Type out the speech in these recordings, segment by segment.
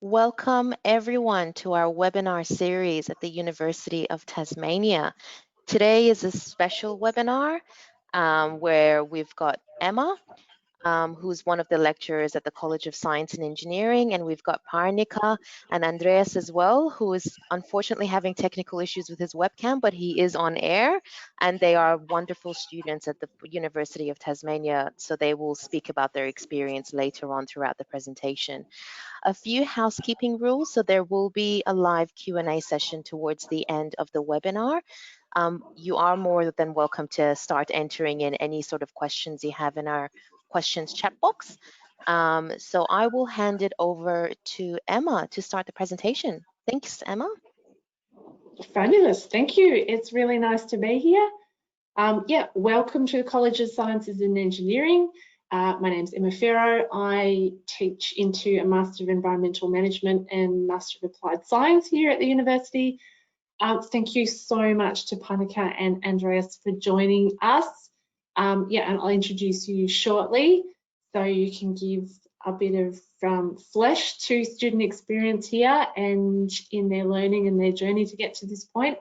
Welcome everyone to our webinar series at the University of Tasmania. Today is a special webinar where we've got Emma, who's one of the lecturers at the College of Science and Engineering, and we've got Parnika and Andreas as well, who is unfortunately having technical issues with his webcam, but he is on air, and they are wonderful students at the University of Tasmania, so they will speak about their experience later on throughout the presentation. A few housekeeping rules. So there will be a live Q&A session towards the end of the webinar. You are more than welcome to start entering in any sort of questions you have in our questions chat box. So I will hand it over to Emma to start the presentation. Thanks, Emma. Fabulous, thank you. It's really nice to be here. Welcome to the College of Sciences and Engineering. My name's Emma Farrow. I teach into a Master of Environmental Management and Master of Applied Science here at the university. Thank you so much to Parnika and Andreas for joining us. And I'll introduce you shortly so you can give a bit of flesh to student experience here and in their learning and their journey to get to this point.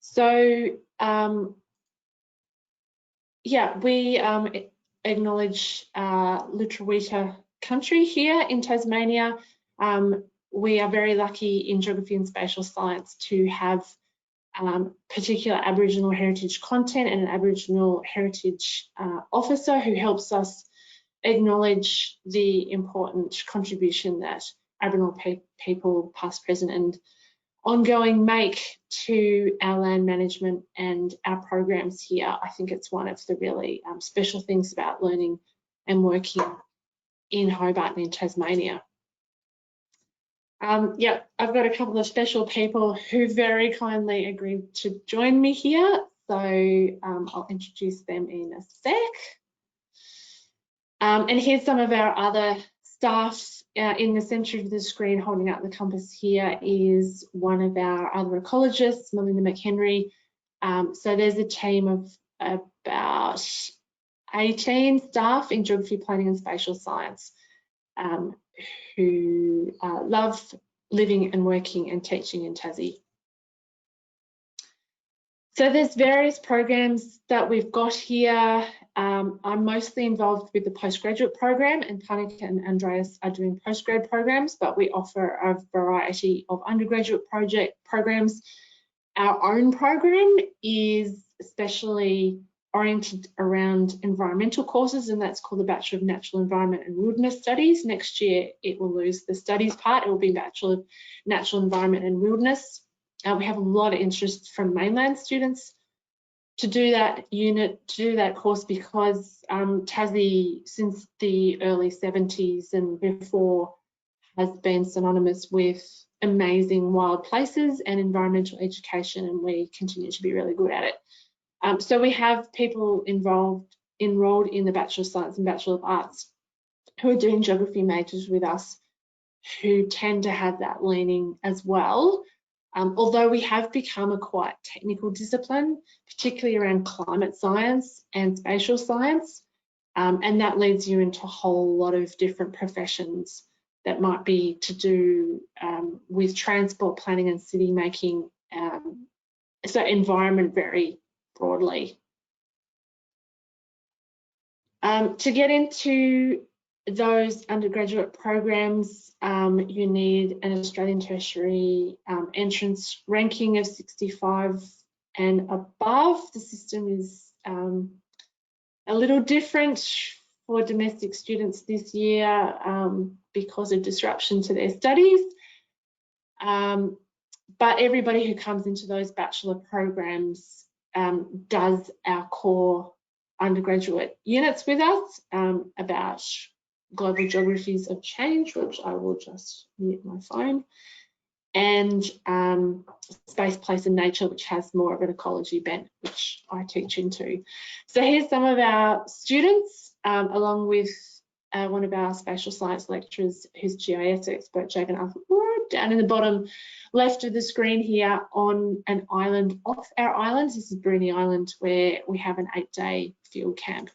So, we acknowledge Lutruwita country here in Tasmania. We are very lucky in geography and spatial science to have particular Aboriginal heritage content and an Aboriginal heritage officer who helps us acknowledge the important contribution that Aboriginal people, past, present and ongoing, make to our land management and our programs here. I think it's one of the really special things about learning and working in Hobart and in Tasmania. I've got a couple of special people who very kindly agreed to join me here, so I'll introduce them in a sec. And here's some of our other staff. In the centre of the screen holding up the compass here is one of our other ecologists, Melinda McHenry. So there's a team of about 18 staff in geography, planning and spatial science who love living and working and teaching in Tassie. So there's various programs that we've got here. I'm mostly involved with the postgraduate program, and Parnika and Andreas are doing postgrad programs, but we offer a variety of undergraduate programs. Our own program is especially oriented around environmental courses, and that's called the Bachelor of Natural Environment and Wilderness Studies. Next year it will lose the studies part, it will be Bachelor of Natural Environment and Wilderness. We have a lot of interest from mainland students to do that unit, to do that course, because Tassie, since the early 70s and before, has been synonymous with amazing wild places and environmental education, and we continue to be really good at it. So we have people enrolled in the Bachelor of Science and Bachelor of Arts who are doing geography majors with us, who tend to have that leaning as well. Although we have become a quite technical discipline, particularly around climate science and spatial science, and that leads you into a whole lot of different professions that might be to do with transport planning and city making, so environment very broadly. To get into those undergraduate programs, you need an Australian tertiary entrance ranking of 65 and above. The system is a little different for domestic students this year because of disruption to their studies. But everybody who comes into those bachelor programs does our core undergraduate units with us about global geographies of change, which I will just mute my phone, and space, place and nature, which has more of an ecology bent, which I teach into. So here's some of our students, along with one of our spatial science lecturers who's GIS expert, Jagan Arthur, down in the bottom left of the screen here on an island off our island. This is Bruny Island, where we have an 8-day field camp.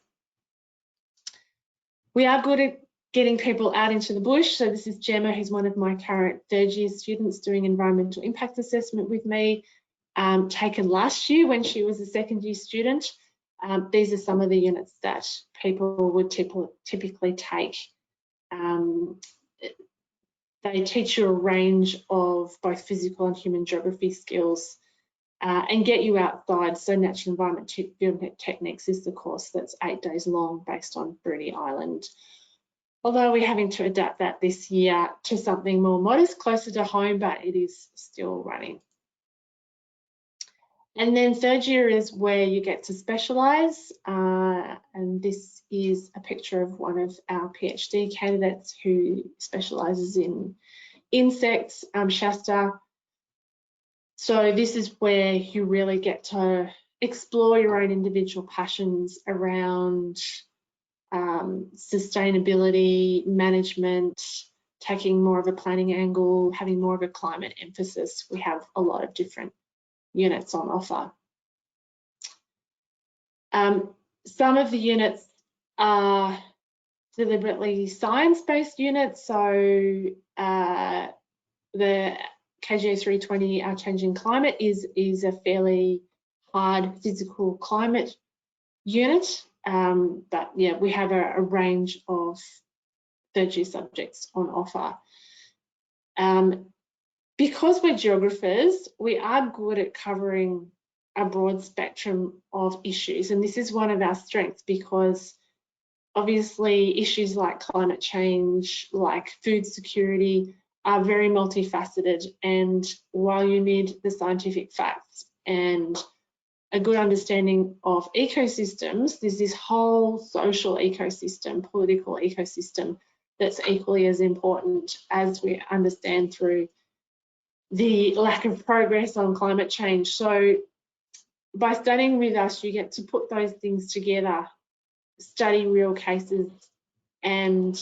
We are good at getting people out into the bush. So this is Gemma, who's one of my current third-year students doing environmental impact assessment with me, taken last year when she was a second-year student. These are some of the units that people would typically take. They teach you a range of both physical and human geography skills and get you outside. So natural environment techniques is the course that's 8 days long based on Bruny Island. Although we're having to adapt that this year to something more modest, closer to home, but it is still running. And then third year is where you get to specialise, and this is a picture of one of our PhD candidates who specialises in insects, Shasta. So this is where you really get to explore your own individual passions around sustainability, management, taking more of a planning angle, having more of a climate emphasis. We have a lot of different units on offer. Some of the units are deliberately science-based units. So the KGA 320, Our Changing Climate, is a fairly hard physical climate unit. But yeah, we have a range of third-year subjects on offer. Because we're geographers, we are good at covering a broad spectrum of issues, and this is one of our strengths, because obviously issues like climate change, like food security, are very multifaceted, and while you need the scientific facts and a good understanding of ecosystems, there's this whole social ecosystem, political ecosystem, that's equally as important, as we understand through the lack of progress on climate change. So by studying with us, you get to put those things together, study real cases, and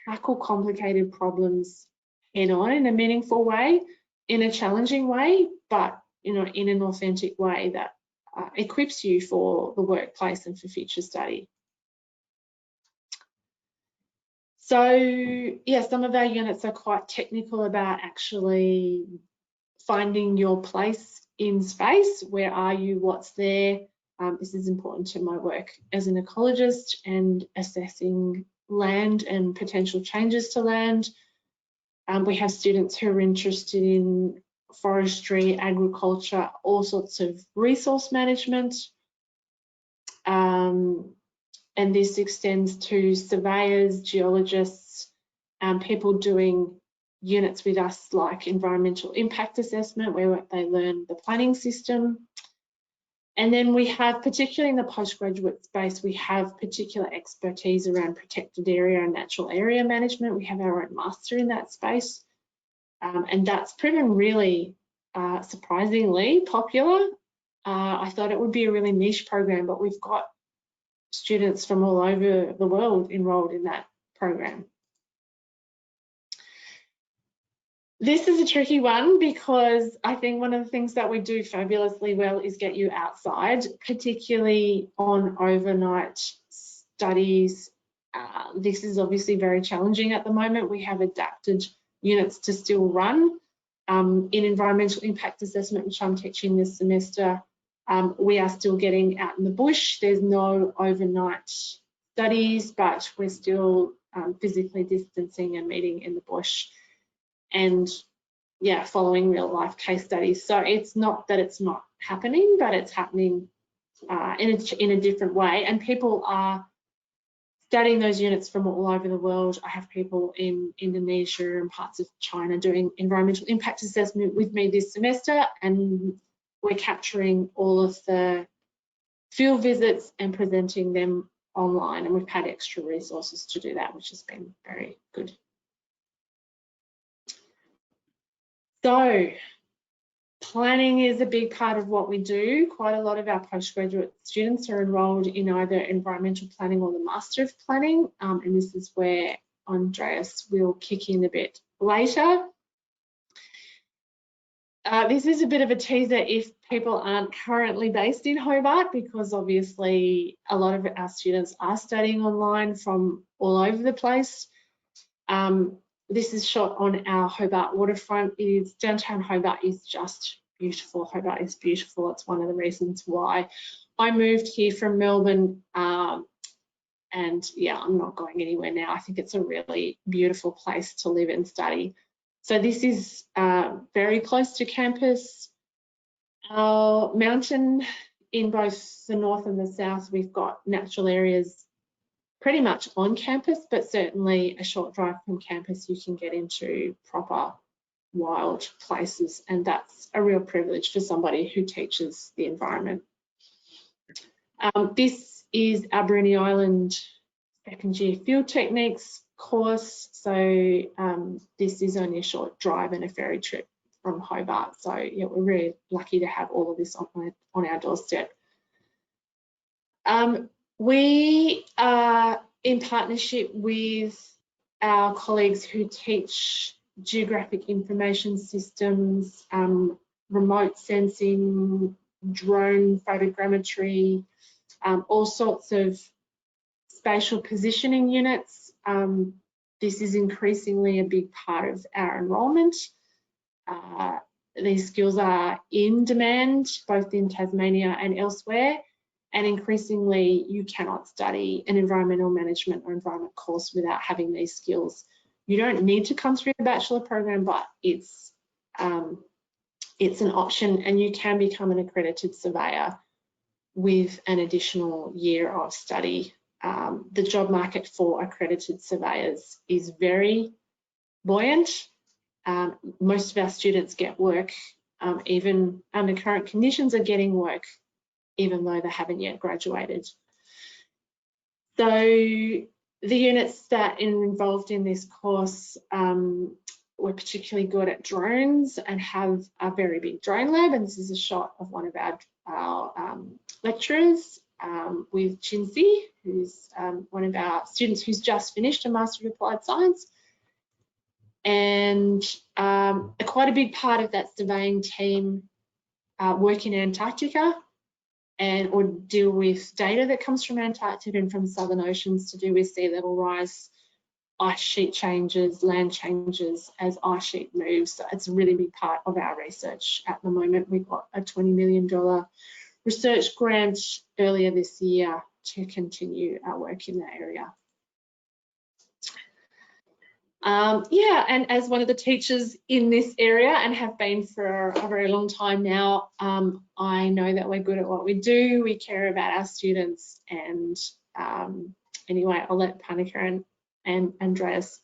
tackle complicated problems head on in a meaningful way, in a challenging way, but in an authentic way that equips you for the workplace and for future study. So yeah, some of our units are quite technical about actually finding your place in space. Where are you? What's there? This is important to my work as an ecologist and assessing land and potential changes to land. We have students who are interested in forestry, agriculture, all sorts of resource management. And this extends to surveyors, geologists, people doing units with us like environmental impact assessment, where they learn the planning system. And then we have, particularly in the postgraduate space, we have particular expertise around protected area and natural area management. We have our own master in that space. And that's proven really surprisingly popular. I thought it would be a really niche program, but we've got students from all over the world enrolled in that program. This is a tricky one, because I think one of the things that we do fabulously well is get you outside, particularly on overnight studies. This is obviously very challenging at the moment. We have adapted units to still run. In environmental impact assessment, which I'm teaching this semester, we are still getting out in the bush. There's no overnight studies, but we're still physically distancing and meeting in the bush, and yeah, following real life case studies. So it's not that it's not happening, but it's happening in a different way, and people are studying those units from all over the world. I have people in Indonesia and parts of China doing environmental impact assessment with me this semester, and we're capturing all of the field visits and presenting them online, and we've had extra resources to do that, which has been very good. So planning is a big part of what we do. Quite a lot of our postgraduate students are enrolled in either environmental planning or the Master of Planning, and this is where Andreas will kick in a bit later. This is a bit of a teaser. If people aren't currently based in Hobart, because obviously a lot of our students are studying online from all over the place. This is shot on our Hobart waterfront. Downtown Hobart is just beautiful. Hobart is beautiful. It's one of the reasons why I moved here from Melbourne. And yeah, I'm not going anywhere now. I think it's a really beautiful place to live and study. So this is very close to campus. Our mountain, in both the north and the south, we've got natural areas pretty much on campus, but certainly a short drive from campus you can get into proper wild places, and that's a real privilege for somebody who teaches the environment. This is our Bruny Island second year field techniques course. So this is only a short drive and a ferry trip from Hobart. So yeah, we're really lucky to have all of this on our doorstep. We are in partnership with our colleagues who teach geographic information systems, remote sensing, drone photogrammetry, all sorts of spatial positioning units. This is increasingly a big part of our enrolment. These skills are in demand both in Tasmania and elsewhere, and increasingly you cannot study an environmental management or environment course without having these skills. You don't need to come through a bachelor program, but it's an option, and you can become an accredited surveyor with an additional year of study. The job market for accredited surveyors is very buoyant. Most of our students get work, even under current conditions, are getting work even though they haven't yet graduated. So the units that are involved in this course, we're particularly good at drones and have a very big drone lab, and this is a shot of one of our lecturers with Chinzi, who's one of our students who's just finished a Master of Applied Science. And quite a big part of that surveying team work in Antarctica or deal with data that comes from Antarctica and from southern oceans to do with sea level rise, ice sheet changes, land changes as ice sheet moves. So it's a really big part of our research at the moment. We got a $20 million research grant earlier this year to continue our work in that area. Yeah, and as one of the teachers in this area and have been for a very long time now, I know that we're good at what we do. We care about our students, and anyway, I'll let Panika and Andreas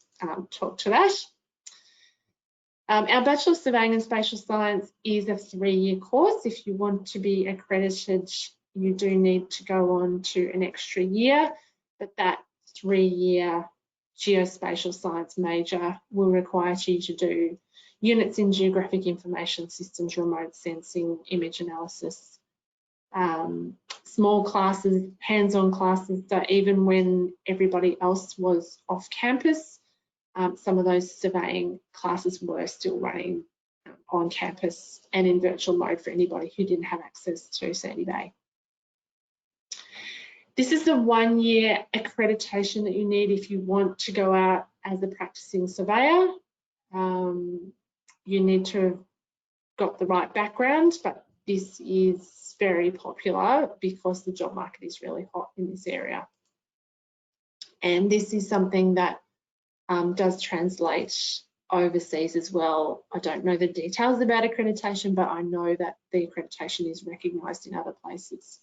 talk to that. Our Bachelor of Surveying and Spatial Science is a 3-year course. If you want to be accredited, you do need to go on to an extra year, but that 3-year geospatial science major will require you to do units in geographic information systems, remote sensing, image analysis, small classes, hands-on classes. So even when everybody else was off campus, some of those surveying classes were still running on campus and in virtual mode for anybody who didn't have access to Sandy Bay. This is the 1-year accreditation that you need if you want to go out as a practicing surveyor. You need to have got the right background, but this is very popular because the job market is really hot in this area. And this is something that does translate overseas as well. I don't know the details about accreditation, but I know that the accreditation is recognised in other places.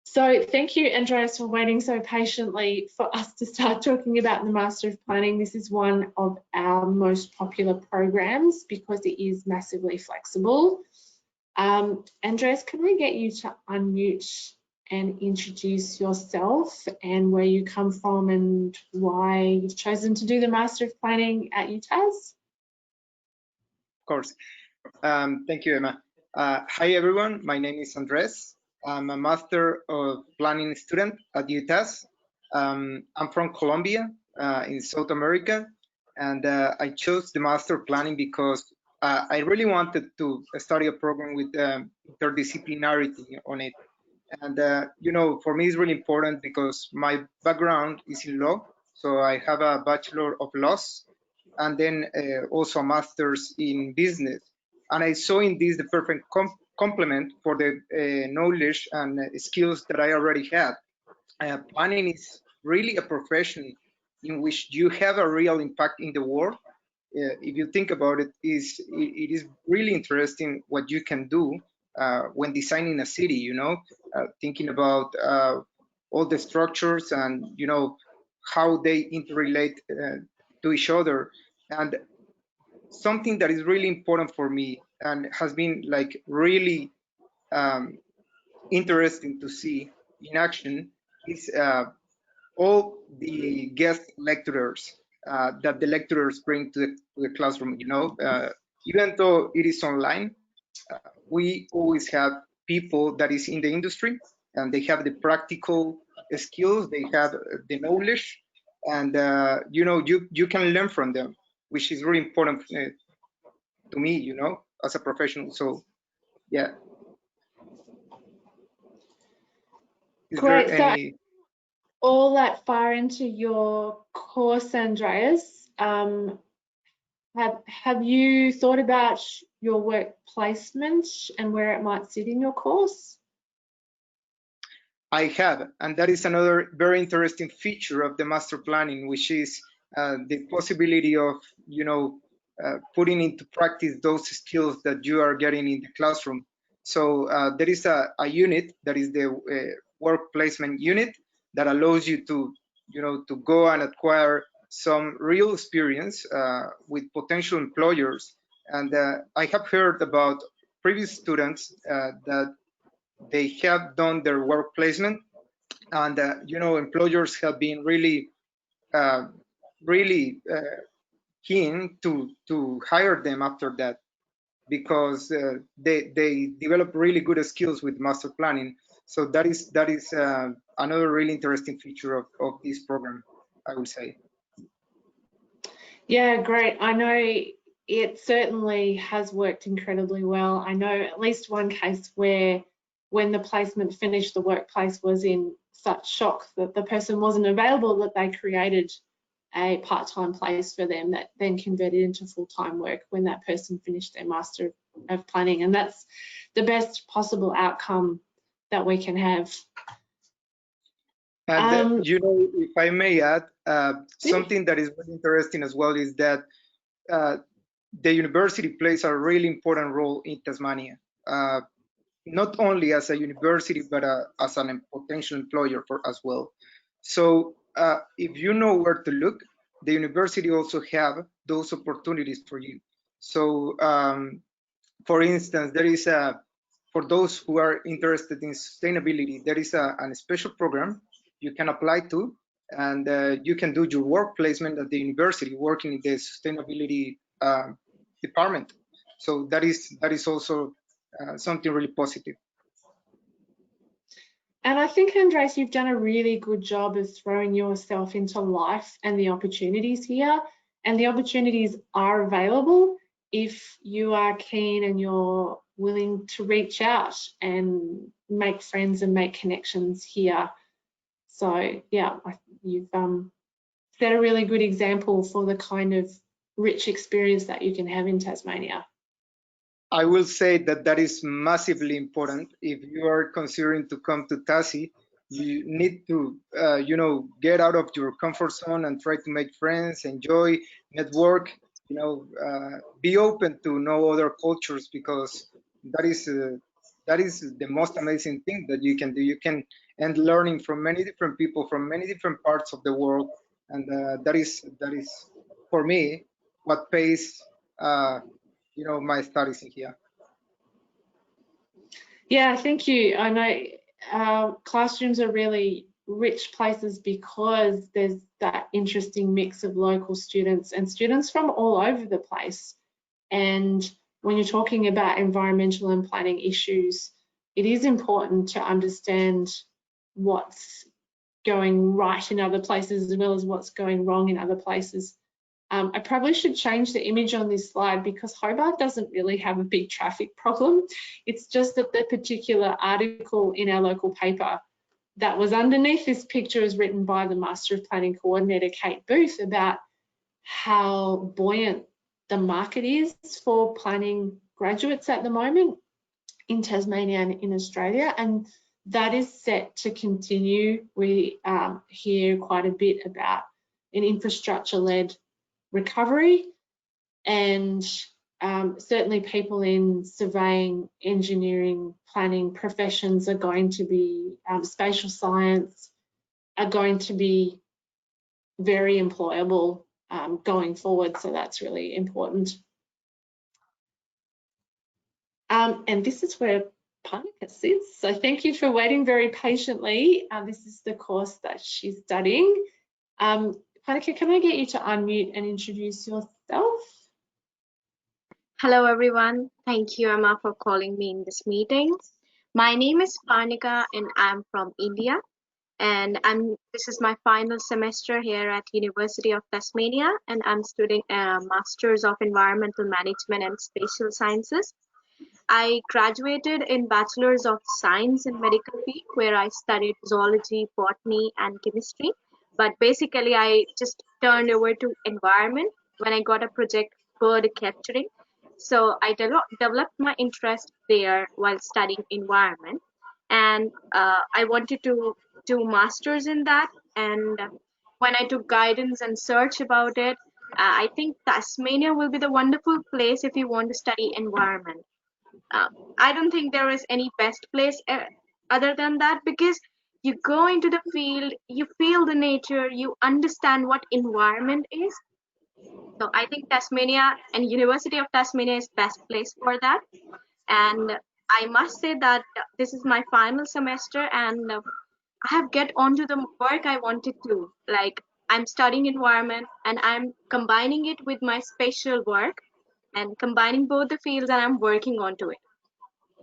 So thank you, Andreas, for waiting so patiently for us to start talking about the Master of Planning. This is one of our most popular programs because it is massively flexible. Andreas, can we get you to unmute and introduce yourself and where you come from and why you've chosen to do the Master of Planning at UTAS? Of course. Thank you, Emma. Hi, everyone. My name is Andres. I'm a Master of Planning student at UTAS. I'm from Colombia in South America, and I chose the Master of Planning because I really wanted to study a program with interdisciplinarity on it. And, for me, it's really important because my background is in law. So I have a Bachelor of Laws and then also a master's in business. And I saw in this the perfect complement for the knowledge and skills that I already had. Planning is really a profession in which you have a real impact in the world. If you think about it, it is really interesting what you can do when designing a city. Thinking about all the structures and how they interrelate to each other. And something that is really important for me and has been like really um, interesting to see in action is all the guest lecturers that the lecturers bring to the classroom. Even though it is online, we always have people that is in the industry and they have the practical skills, they have the knowledge, and you can learn from them, which is really important to me, as a professional. So yeah, is there Great. So any? all that far into your course, Andreas, have you thought about your work placement and where it might sit in your course? I have, and that is another very interesting feature of the master planning, which is the possibility of, putting into practice those skills that you are getting in the classroom. So there is a unit that is the work placement unit that allows you to, to go and acquire some real experience with potential employers. And I have heard about previous students that they have done their work placement, and employers have been really uh, really keen to hire them after that, because they develop really good skills with master planning. So that is another really interesting feature of this program, I would say. Yeah, great. I know it certainly has worked incredibly well. I know at least one case where when the placement finished, the workplace was in such shock that the person wasn't available that they created a part-time place for them that then converted into full-time work when that person finished their Master of Planning. And that's the best possible outcome that we can have. And if I may add, Yeah. something that is really interesting as well is that uh, the university plays a really important role in Tasmania, not only as a university, but as a potential employer for as well. So if you know where to look, the university also have those opportunities for you. So for instance, there is for those who are interested in sustainability, there is a special program you can apply to, and you can do your work placement at the university working in the sustainability department. So that is also something really positive. And I think, Andres, you've done a really good job of throwing yourself into life and the opportunities here. And the opportunities are available if you are keen and you're willing to reach out and make friends and make connections here. So yeah, you've set a really good example for the kind of rich experience that you can have in Tasmania. I will say that is massively important. If you are considering to come to Tassie, you need to, get out of your comfort zone and try to make friends, enjoy, network. Be open to know other cultures, because that is the most amazing thing that you can do. You can end learning from many different people from many different parts of the world, and that is for me what pays. My studies in here. Yeah, thank you. I know classrooms are really rich places because there's that interesting mix of local students and students from all over the place. And when you're talking about environmental and planning issues, it is important to understand what's going right in other places as well as what's going wrong in other places. I probably should change the image on this slide because Hobart doesn't really have a big traffic problem. It's just that the particular article in our local paper that was underneath this picture is written by the Master of Planning Coordinator, Kate Booth, about how buoyant the market is for planning graduates at the moment in Tasmania and in Australia, and that is set to continue. We hear quite a bit about an infrastructure-led recovery, and certainly people in surveying, engineering, planning professions are going to be, spatial science are going to be very employable going forward, so that's really important. And this is where Parnika sits, so thank you for waiting very patiently. This is the course that she's studying. Parnika, can I get you to unmute and introduce yourself? Hello everyone, thank you Emma for calling me in this meeting. My name is Parnika and I'm from India, and this is my final semester here at University of Tasmania, and I'm studying a Masters of Environmental Management and Spatial Sciences. I graduated in Bachelor's of Science in Medical Field, where I studied zoology, botany and chemistry, but basically I just turned over to environment when I got a project bird capturing. So I developed my interest there while studying environment, and I wanted to do masters in that. And when I took guidance and search about it, I think Tasmania will be the wonderful place if you want to study environment. I don't think there is any best place other than that, because you go into the field, you feel the nature, you understand what environment is. So I think Tasmania and University of Tasmania is best place for that. And I must say that this is my final semester, and I have get onto the work I wanted to. Like, I'm studying environment and I'm combining it with my spatial work and combining both the fields, and I'm working onto it.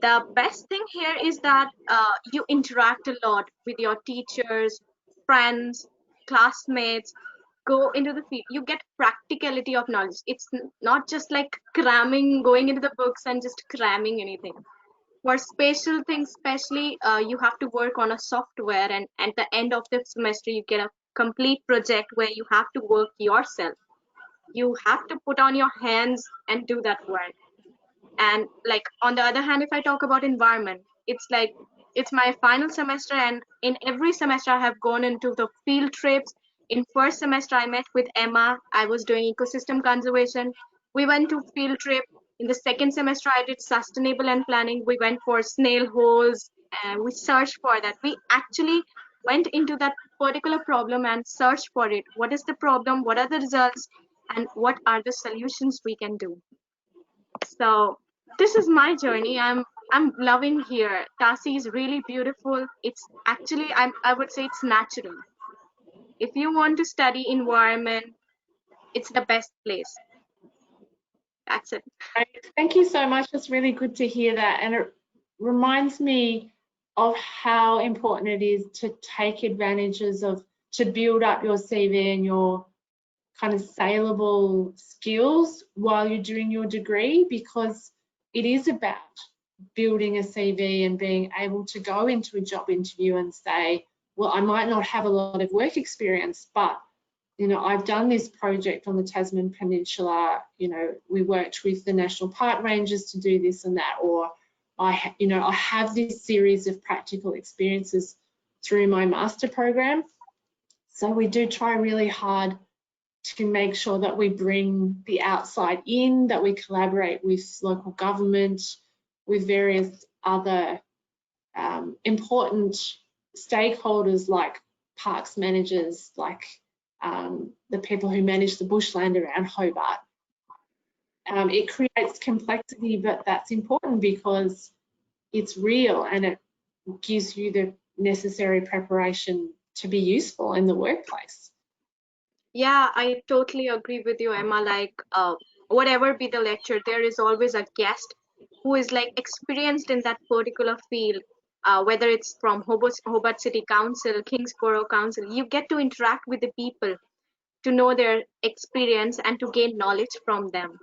The best thing here is that you interact a lot with your teachers, friends, classmates, go into the field. You get practicality of knowledge. It's not just like cramming, going into the books and just cramming anything. For spatial things, especially, you have to work on a software, and at the end of the semester, you get a complete project where you have to work yourself. You have to put on your hands and do that work. And like on the other hand, if I talk about environment, it's like it's my final semester, and in every semester I have gone into the field trips. In first semester I met with Emma, I was doing ecosystem conservation. We went to field trip. In the second semester I did sustainable and planning. We went for snail holes and we searched for that. We actually went into that particular problem and searched for it. What is the problem, what are the results, and what are the solutions we can do? So this is my journey. I'm loving here. Tasi is really beautiful. It's actually I would say it's natural. If you want to study environment, it's the best place. That's it. Thank you so much. It's really good to hear that, and it reminds me of how important it is to take advantages of, to build up your CV and your kind of saleable skills while you're doing your degree, because it is about building a CV and being able to go into a job interview and say, well, I might not have a lot of work experience, but you know, I've done this project on the Tasman Peninsula, you know, we worked with the National Park Rangers to do this and that, or I have this series of practical experiences through my master program. So we do try really hard to make sure that we bring the outside in, that we collaborate with local government, with various other important stakeholders like parks managers, like the people who manage the bushland around Hobart. It creates complexity, but that's important because it's real and it gives you the necessary preparation to be useful in the workplace. Yeah, I totally agree with you, Emma. Like, whatever be the lecture, there is always a guest who is like experienced in that particular field. Whether it's from Hobart City Council, Kingsborough Council, you get to interact with the people. to know their experience and to gain knowledge from them.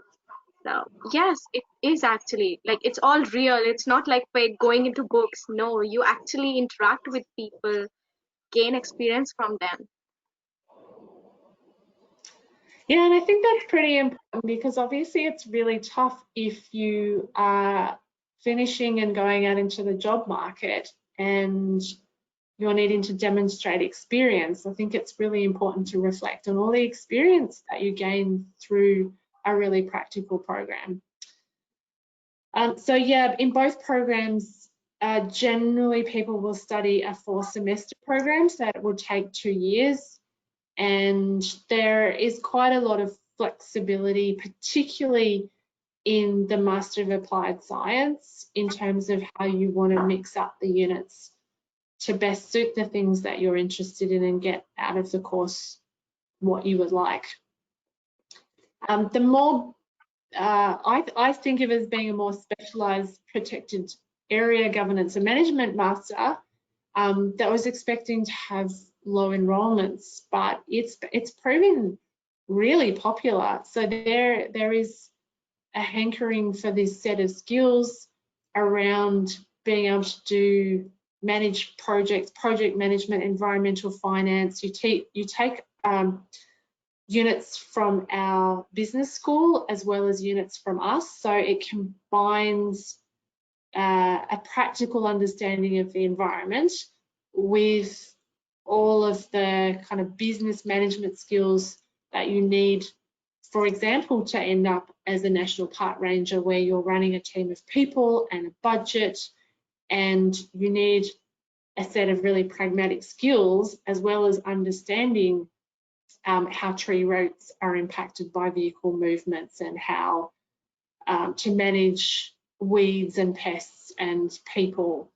So yes, it is actually like it's all real. It's not like by going into books. No, you actually interact with people, gain experience from them. Yeah, and I think that's pretty important because obviously it's really tough if you are finishing and going out into the job market and you're needing to demonstrate experience. I think it's really important to reflect on all the experience that you gain through a really practical program. So yeah, in both programs, generally people will study a 4-semester program, so it will take 2 years. And there is quite a lot of flexibility, particularly in the Master of Applied Science, in terms of how you want to mix up the units to best suit the things that you're interested in and get out of the course what you would like. The more I think of it as being a more specialised protected area governance and management master that was expecting to have low enrolments, but it's proven really popular. So there is a hankering for this set of skills around being able to manage projects, project management, environmental finance. You take units from our business school as well as units from us, so it combines a practical understanding of the environment with all of the kind of business management skills that you need, for example, to end up as a national park ranger where you're running a team of people and a budget, and you need a set of really pragmatic skills as well as understanding how tree roots are impacted by vehicle movements and how to manage weeds and pests and people.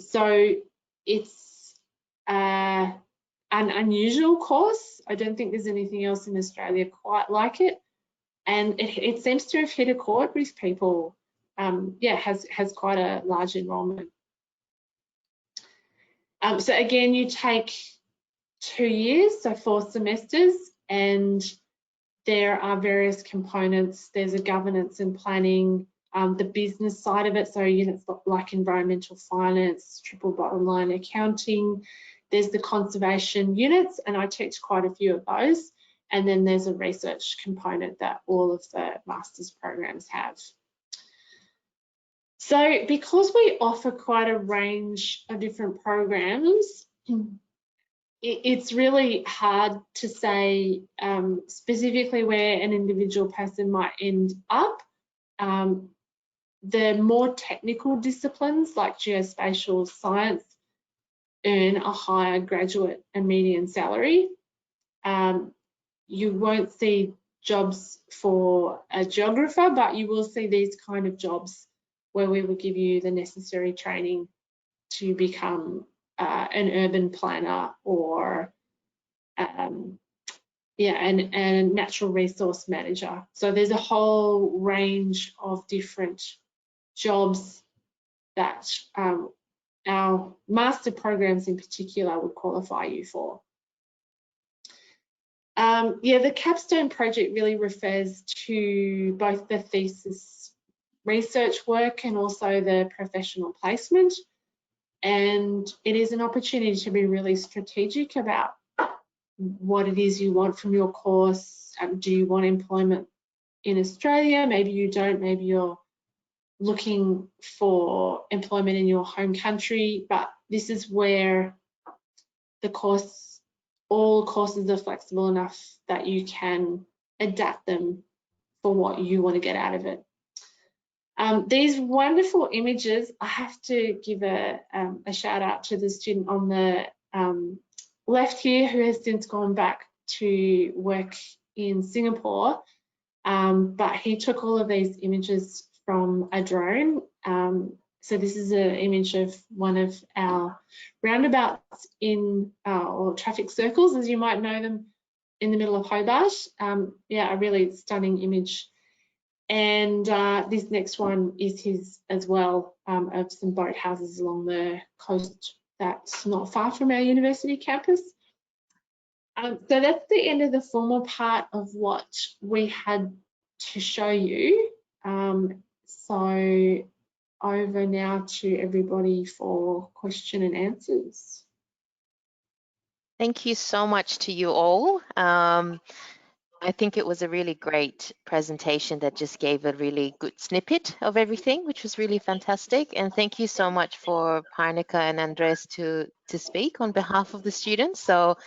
So it's an unusual course. I don't think there's anything else in Australia quite like it. And it seems to have hit a chord with people. Yeah, has quite a large enrolment. So again, you take 2 years, so 4 semesters, and there are various components. There's a governance and planning, the business side of it, so units like environmental finance, triple bottom line accounting. There's the conservation units, and I teach quite a few of those. And then there's a research component that all of the master's programs have. So because we offer quite a range of different programs, it's really hard to say specifically where an individual person might end up. The more technical disciplines like geospatial science earn a higher graduate and median salary. You won't see jobs for a geographer, but you will see these kind of jobs where we will give you the necessary training to become an urban planner or and natural resource manager. So there's a whole range of different jobs that our master programs in particular would qualify you for. Yeah, the capstone project really refers to both the thesis research work and also the professional placement. And it is an opportunity to be really strategic about what it is you want from your course. Do you want employment in Australia? Maybe you don't, maybe you're looking for employment in your home country, but this is where the course, all courses are flexible enough that you can adapt them for what you want to get out of it. These wonderful images, I have to give a shout out to the student on the left here who has since gone back to work in Singapore, but he took all of these images from a drone. So this is an image of one of our roundabouts in, or traffic circles as you might know them, in the middle of Hobart. Yeah, a really stunning image. And this next one is his as well, of some boat houses along the coast that's not far from our university campus. So that's the end of the formal part of what we had to show you. So over now to everybody for question and answers. Thank you so much to you all. I think it was a really great presentation that just gave a really good snippet of everything, which was really fantastic. And thank you so much for Parnika and Andres to speak on behalf of the students. So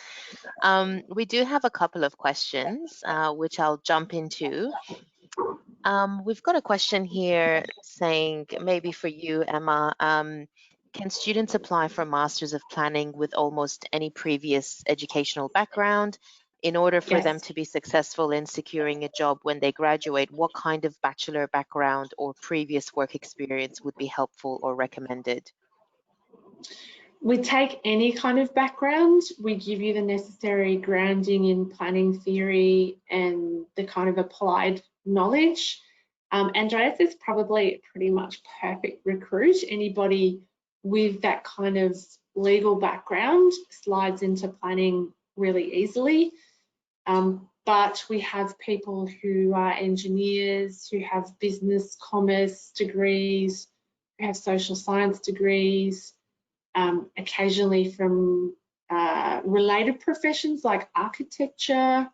we do have a couple of questions, which I'll jump into. We've got a question here saying, maybe for you, Emma, can students apply for Masters of Planning with almost any previous educational background? In order for them Yes. to be successful in securing a job when they graduate, what kind of bachelor background or previous work experience would be helpful or recommended? We take any kind of background. We give you the necessary grounding in planning theory and the kind of applied knowledge. Andreas is probably pretty much perfect recruit. Anybody with that kind of legal background slides into planning really easily. But we have people who are engineers, who have business commerce degrees, who have social science degrees, occasionally from related professions like architecture.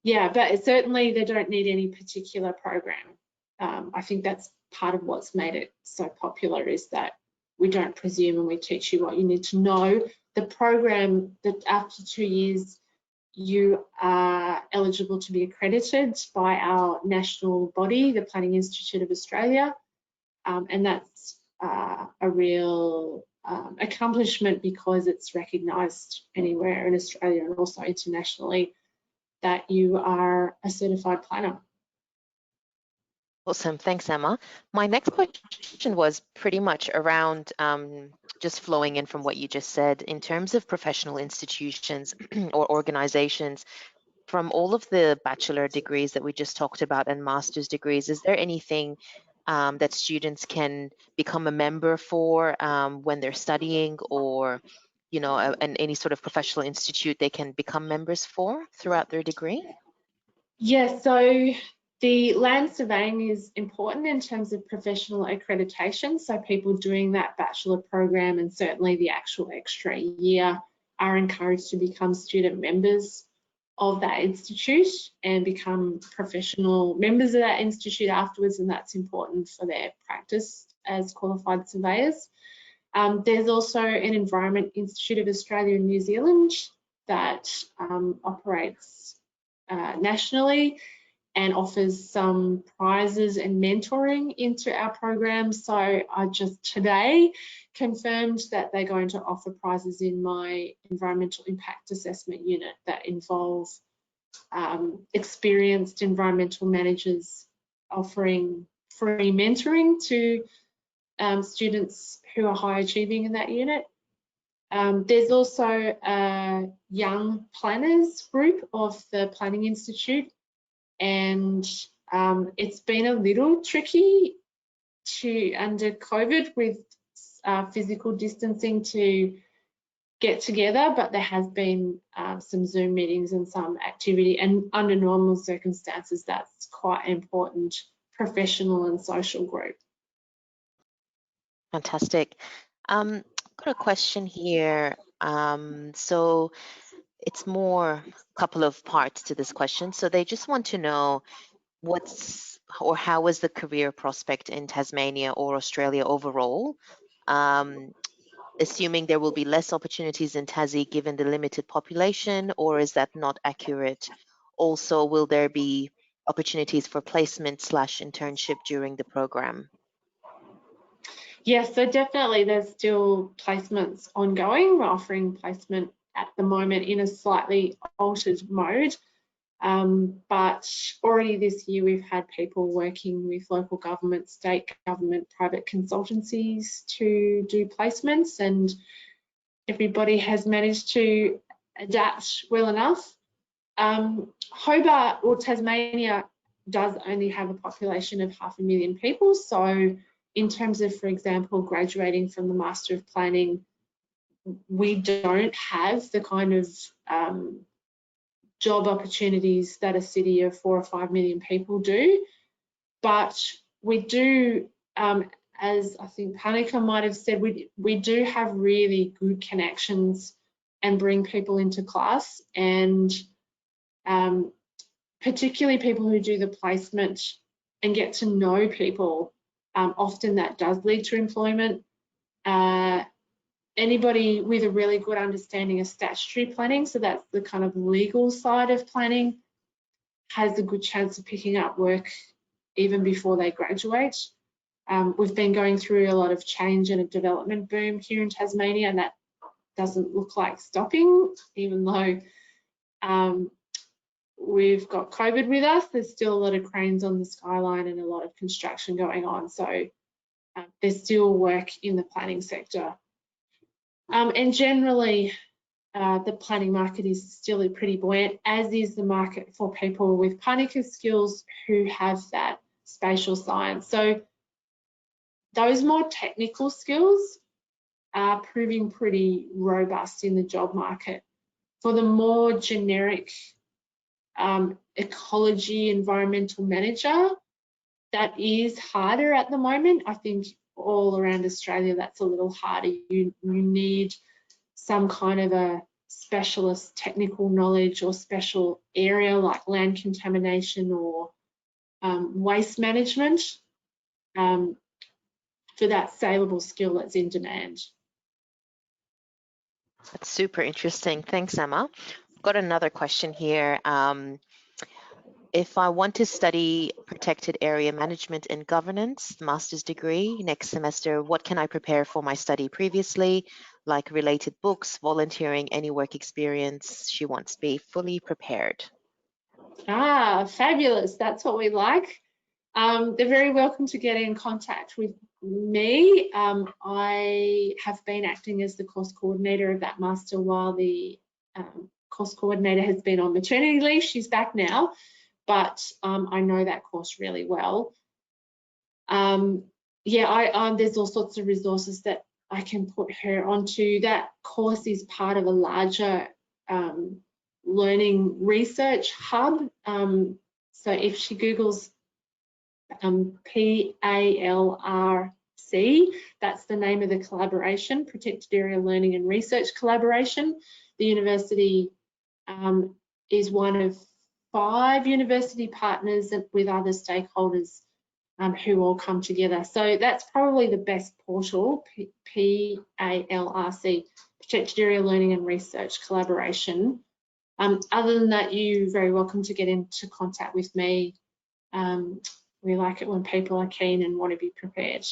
Yeah, but certainly they don't need any particular program. I think that's part of what's made it so popular, is that we don't presume and we teach you what you need to know. The program, that after 2 years, you are eligible to be accredited by our national body, the Planning Institute of Australia. And that's a real accomplishment, because it's recognised anywhere in Australia and also internationally that you are a certified planner. Awesome, thanks, Emma. My next question was pretty much around just flowing in from what you just said in terms of professional institutions or organizations. From all of the bachelor degrees that we just talked about and master's degrees, is there anything that students can become a member for when they're studying, or any sort of professional institute they can become members for throughout their degree? Yes, so the land surveying is important in terms of professional accreditation. So people doing that bachelor program, and certainly the actual extra year, are encouraged to become student members of that institute and become professional members of that institute afterwards, and that's important for their practice as qualified surveyors. There's also an Environment Institute of Australia and New Zealand that operates nationally and offers some prizes and mentoring into our program. So I just today confirmed that they're going to offer prizes in my environmental impact assessment unit that involve experienced environmental managers offering free mentoring to students who are high achieving in that unit. There's also a young planners group of the Planning Institute, and it's been a little tricky under COVID with physical distancing to get together, but there has been some Zoom meetings and some activity, and under normal circumstances that's quite an important professional and social group. Fantastic. Got a question here. So it's more a couple of parts to this question. So they just want to know how is the career prospect in Tasmania or Australia overall? Assuming there will be less opportunities in Tassie given the limited population, or is that not accurate? Also, will there be opportunities for placement/internship during the program? Yes, so definitely there's still placements ongoing. We're offering placement at the moment in a slightly altered mode. But already this year we've had people working with local government, state government, private consultancies to do placements, and everybody has managed to adapt well enough. Hobart or Tasmania does only have a population of 500,000 people, so in terms of, for example, graduating from the Master of Planning, we don't have the kind of job opportunities that a city of 4 or 5 million people do, but we do, as I think Panika might have said, we do have really good connections and bring people into class, and particularly people who do the placement and get to know people, often that does lead to employment. Anybody with a really good understanding of statutory planning, so that's the kind of legal side of planning, has a good chance of picking up work even before they graduate. We've been going through a lot of change and a development boom here in Tasmania, and that doesn't look like stopping, even though we've got COVID with us. There's still a lot of cranes on the skyline and a lot of construction going on, so there's still work in the planning sector. And generally, the planning market is still pretty buoyant, as is the market for people with Panika skills who have that spatial science. So those more technical skills are proving pretty robust in the job market. For the more generic ecology, environmental manager, that is harder at the moment. I think all around Australia that's a little harder. You need some kind of a specialist technical knowledge or special area like land contamination or waste management for that saleable skill that's in demand. That's super interesting. Thanks, Emma. I've got another question here. If I want to study protected area management and governance, master's degree next semester, what can I prepare for my study previously, like related books, volunteering, any work experience? She wants to be fully prepared. Ah, fabulous. That's what we like. They're very welcome to get in contact with me. I have been acting as the course coordinator of that master while the course coordinator has been on maternity leave. She's back now, but I know that course really well. Yeah, there's all sorts of resources that I can put her onto. That course is part of a larger learning research hub. So if she Googles PALRC, that's the name of the collaboration, Protected Area Learning and Research Collaboration. The university is one of 5 university partners with other stakeholders who all come together. So that's probably the best portal, PALRC, Protected Area Learning and Research Collaboration. Other than that, you're very welcome to get into contact with me. We like it when people are keen and want to be prepared.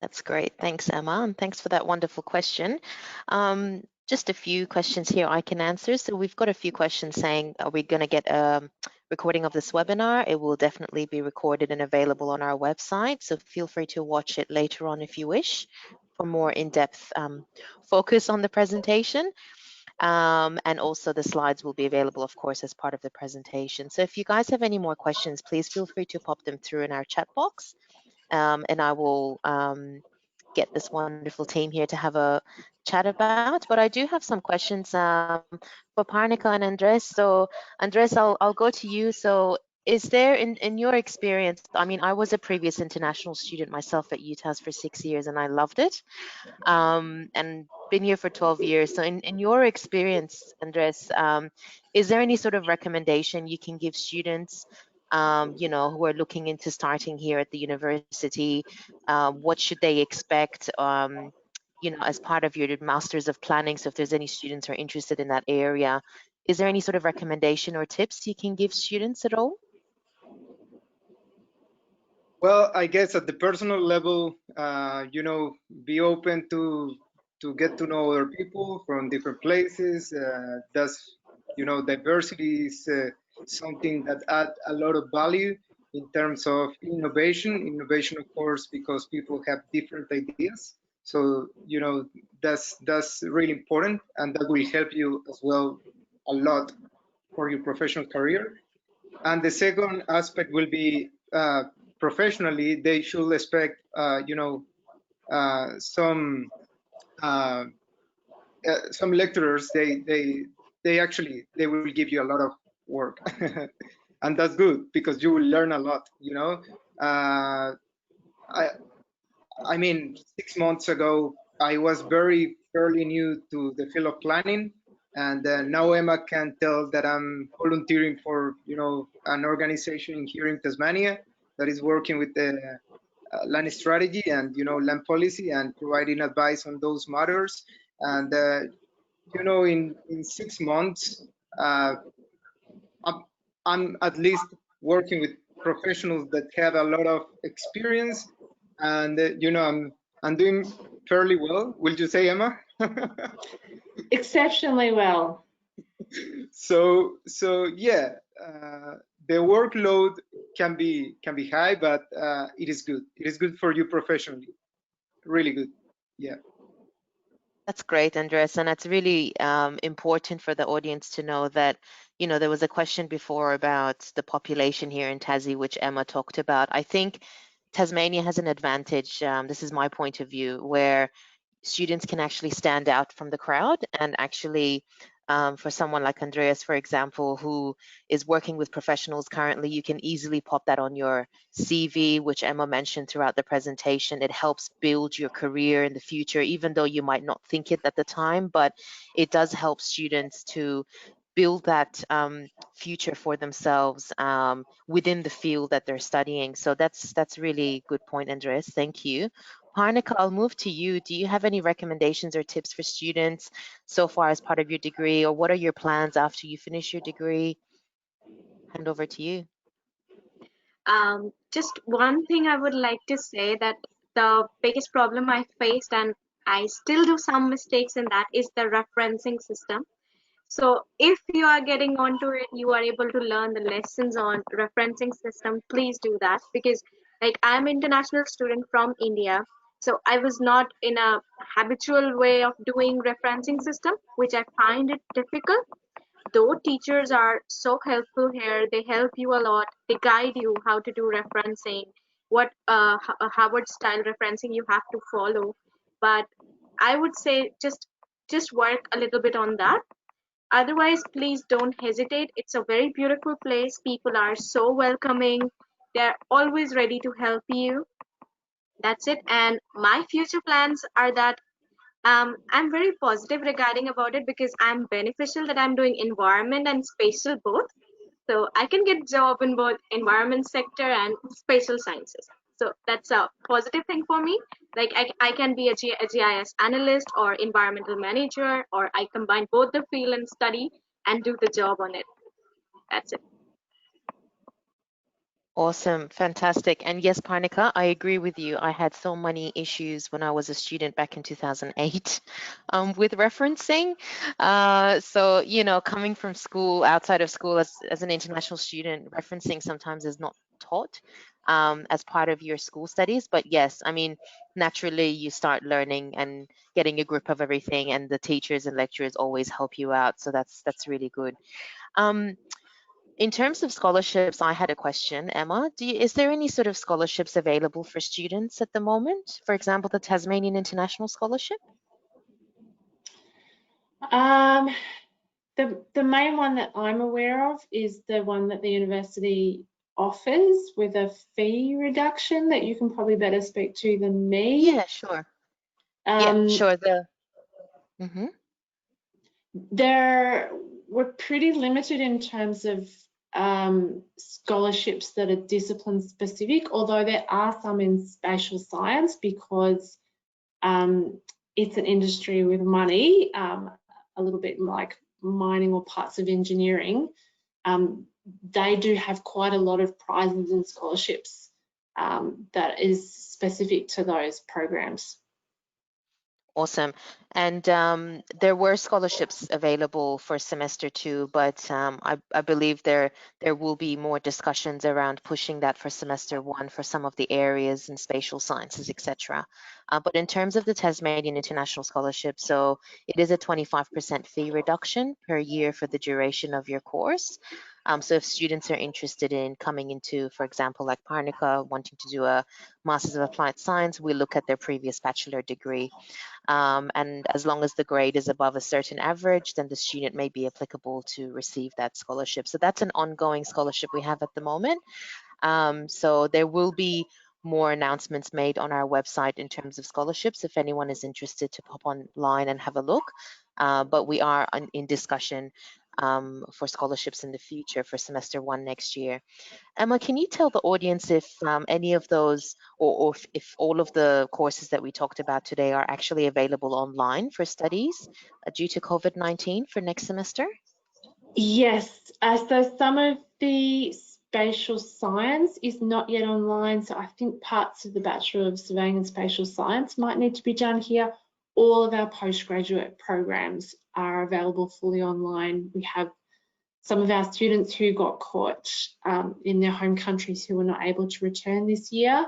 That's great. Thanks, Emma, and thanks for that wonderful question. Just a few questions here I can answer. So we've got a few questions saying, are we going to get a recording of this webinar? It will definitely be recorded and available on our website, so feel free to watch it later on if you wish for more in-depth focus on the presentation. And also the slides will be available, of course, as part of the presentation. So if you guys have any more questions, please feel free to pop them through in our chat box, and I will get this wonderful team here to have a chat about. But I do have some questions for Parnika and Andres. So Andres, I'll go to you. So is there, in your experience, I mean, I was a previous international student myself at UTAS for 6 years and I loved it, and been here for 12 years. So in your experience, Andres, is there any sort of recommendation you can give students you know, who are looking into starting here at the university? What should they expect, you know, as part of your Masters of Planning? So if there's any students who are interested in that area, is there any sort of recommendation or tips you can give students at all? Well, I guess at the personal level, you know, be open to get to know other people from different places. That's, you know, diversity is something that add a lot of value in terms of innovation. Innovation, of course, because people have different ideas. So, you know, that's really important, and that will help you as well a lot for your professional career. And the second aspect will be professionally, they should expect, you know, some some lecturers, they actually they will give you a lot of work, and that's good because you will learn a lot. I mean, 6 months ago, I was very fairly new to the field of planning, and now Emma can tell that I'm volunteering for an organization here in Tasmania that is working with the land strategy and land policy and providing advice on those matters. And in 6 months, I'm, I'm at least working with professionals that have a lot of experience, and I'm doing fairly well. Will you say, Emma? Exceptionally well. So yeah, the workload can be high, but it is good. It is good for you professionally. Really good. Yeah. That's great, Andres, and it's really important for the audience to know that, there was a question before about the population here in Tassie, which Emma talked about. I think Tasmania has an advantage, this is my point of view, where students can actually stand out from the crowd and actually for someone like Andreas, for example, who is working with professionals currently, you can easily pop that on your CV, which Emma mentioned throughout the presentation. It helps build your career in the future, even though you might not think it at the time, but it does help students to build that future for themselves within the field that they're studying. So that's really good point, Andreas. Thank you. Parnika, I'll move to you. Do you have any recommendations or tips for students so far as part of your degree, or what are your plans after you finish your degree? Hand over to you. Just one thing I would like to say, that the biggest problem I faced, and I still do some mistakes in that, is the referencing system. So if you are getting onto it, you are able to learn the lessons on referencing system, please do that, because like I'm an international student from India. So I was not in a habitual way of doing referencing system, which I find it difficult. Though teachers are so helpful here, they help you a lot. They guide you how to do referencing, what Harvard style referencing you have to follow. But I would say just work a little bit on that. Otherwise, please don't hesitate. It's a very beautiful place. People are so welcoming. They're always ready to help you. That's it. And my future plans are that I'm very positive regarding about it, because I'm beneficial that I'm doing environment and spatial both. So I can get job in both environment sector and spatial sciences. So that's a positive thing for me. Like I can be a GIS analyst or environmental manager, or I combine both the field and study and do the job on it. That's it. Awesome, fantastic. And yes, Parnika, I agree with you. I had so many issues when I was a student back in 2008 with referencing. So, coming from school, outside of school as an international student, referencing sometimes is not taught as part of your school studies. But yes, I mean, naturally you start learning and getting a grip of everything, and the teachers and lecturers always help you out. So that's really good. In terms of scholarships, I had a question, Emma. Is there any sort of scholarships available for students at the moment? For example, the Tasmanian International Scholarship? The main one that I'm aware of is the one that the university offers with a fee reduction that you can probably better speak to than me. Yeah, sure. Yeah, sure. We're pretty limited in terms of scholarships that are discipline specific, although there are some in spatial science, because it's an industry with money, a little bit like mining or parts of engineering. They do have quite a lot of prizes and scholarships that is specific to those programs. Awesome. And there were scholarships available for semester 2, but I believe there will be more discussions around pushing that for semester 1 for some of the areas in spatial sciences, etc. But in terms of the Tasmanian International Scholarship, so it is a 25% fee reduction per year for the duration of your course. So if students are interested in coming into, for example, like Parnica, wanting to do a Masters of Applied Science, we look at their previous bachelor degree. And as long as the grade is above a certain average, then the student may be applicable to receive that scholarship. So that's an ongoing scholarship we have at the moment. So there will be more announcements made on our website in terms of scholarships if anyone is interested to pop online and have a look. But we are in discussion for scholarships in the future for semester 1 next year. Emma, can you tell the audience if any of those, or if all of the courses that we talked about today are actually available online for studies due to COVID-19 for next semester? Yes, so some of the spatial science is not yet online, so I think parts of the Bachelor of Surveying and Spatial Science might need to be done here. All of our postgraduate programs are available fully online. We have some of our students who got caught in their home countries who were not able to return this year.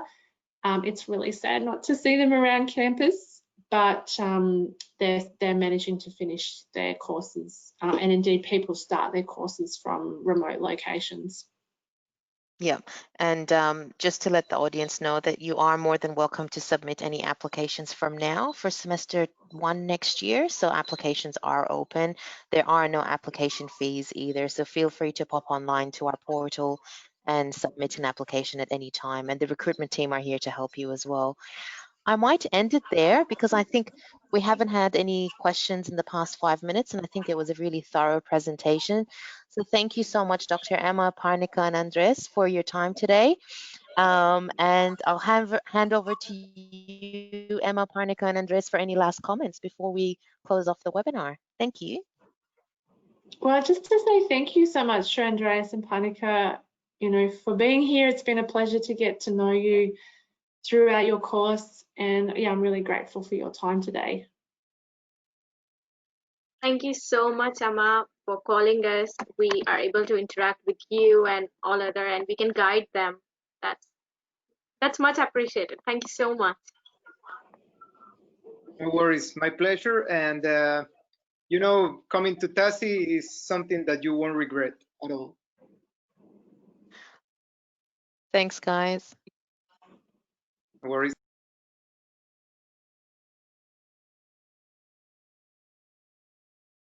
It's really sad not to see them around campus, but they're managing to finish their courses, and indeed people start their courses from remote locations. Yeah, and just to let the audience know that you are more than welcome to submit any applications from now for semester 1 next year. So applications are open. There are no application fees either. So feel free to pop online to our portal and submit an application at any time. And the recruitment team are here to help you as well. I might end it there because I think we haven't had any questions in the past 5 minutes, and I think it was a really thorough presentation. So thank you so much, Dr. Emma, Parnica, and Andres for your time today. And I'll hand over to you, Emma, Parnica, and Andres, for any last comments before we close off the webinar. Thank you. Well, just to say thank you so much to Andreas and Parnica, for being here. It's been a pleasure to get to know you throughout your course, and yeah, I'm really grateful for your time today. Thank you so much, Emma, for calling us. We are able to interact with you and all other, and we can guide them. That's much appreciated. Thank you so much. No worries, my pleasure. And coming to TASI is something that you won't regret at all. Thanks, guys. No worries.